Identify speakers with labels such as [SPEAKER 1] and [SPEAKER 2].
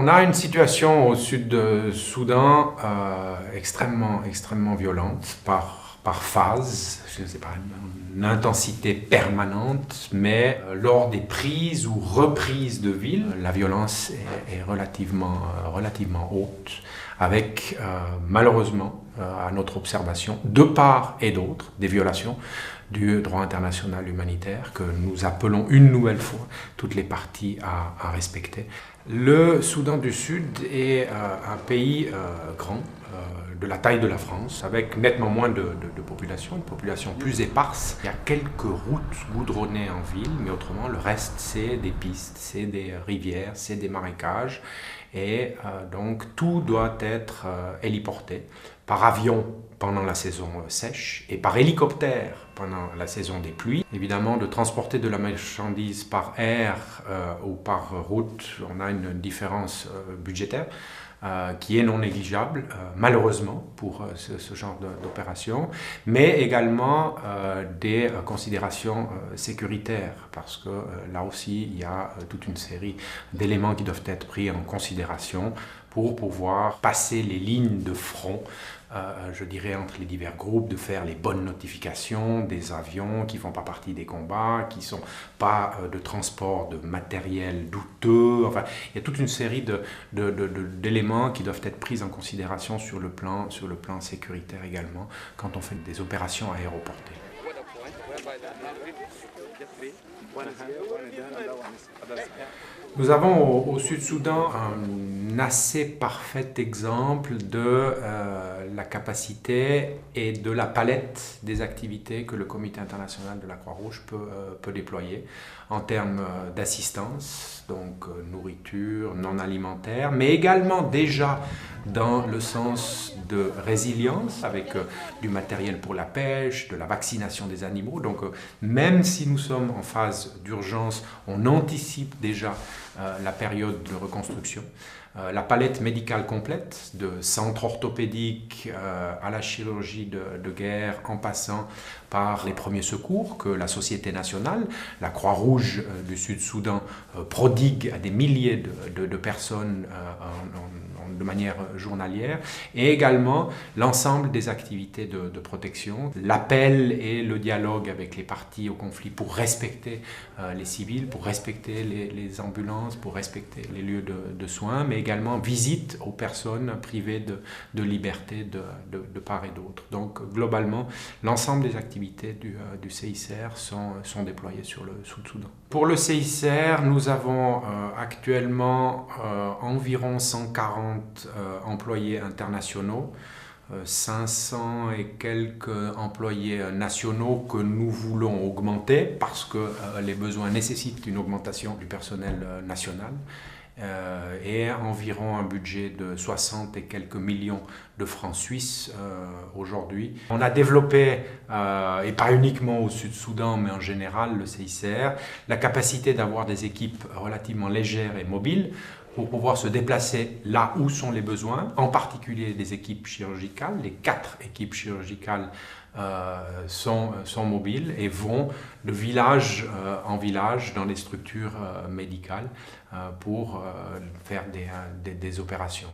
[SPEAKER 1] On a une situation au sud de Soudan extrêmement violente par phase, je ne sais pas, une intensité permanente, mais lors des prises ou reprises de villes, la violence est relativement haute, avec malheureusement, à notre observation, de part et d'autre, des violations du droit international humanitaire que nous appelons une nouvelle fois toutes les parties à respecter. Le Soudan du Sud est un pays grand, de la taille de la France, avec nettement moins de population, une population plus éparse. Il y a quelques routes goudronnées en ville, mais autrement le reste c'est des pistes, c'est des rivières, c'est des marécages. Et donc tout doit être héliporté par avion pendant la saison sèche et par hélicoptère pendant la saison des pluies. Évidemment, de transporter de la marchandise par air ou par route, on a une différence budgétaire qui est non négligeable, malheureusement, pour ce genre d'opération, mais également des considérations sécuritaires, parce que là aussi, il y a toute une série d'éléments qui doivent être pris en considération pour pouvoir passer les lignes de front, je dirais, entre les divers groupes, de faire les bonnes notifications des avions qui ne font pas partie des combats, qui ne sont pas de transport de matériel douteux. Enfin, il y a toute une série d'éléments qui doivent être pris en considération sur le plan sécuritaire également, quand on fait des opérations aéroportées. Nous avons au Sud-Soudan un assez parfait exemple de la capacité et de la palette des activités que le Comité international de la Croix-Rouge peut déployer en termes d'assistance, donc nourriture, non alimentaire, mais également déjà dans le sens de résilience avec du matériel pour la pêche, de la vaccination des animaux. Donc même si nous sommes en phase d'urgence, on anticipe déjà la période de reconstruction. La palette médicale complète, de centres orthopédiques à la chirurgie de guerre, en passant par les premiers secours que la Société nationale, la Croix-Rouge du Sud-Soudan, prodigue à des milliers de personnes de manière journalière, et également l'ensemble des activités de protection, l'appel et le dialogue avec les parties au conflit pour respecter les civils, pour respecter les ambulances, pour respecter les lieux de soins, mais également visite aux personnes privées de liberté de part et d'autre. Donc globalement, l'ensemble des activités du CICR sont déployées sur le Sud-Soudan. Pour le CICR, nous avons actuellement environ 140 employés internationaux, 500 et quelques employés nationaux que nous voulons augmenter parce que les besoins nécessitent une augmentation du personnel national. Et environ un budget de 60 et quelques millions de francs suisses aujourd'hui. On a développé, et pas uniquement au Sud-Soudan, mais en général, le CICR, la capacité d'avoir des équipes relativement légères et mobiles pour pouvoir se déplacer là où sont les besoins, en particulier des équipes chirurgicales. Les 4 équipes chirurgicales sont mobiles et vont de village en village dans les structures médicales pour faire des opérations.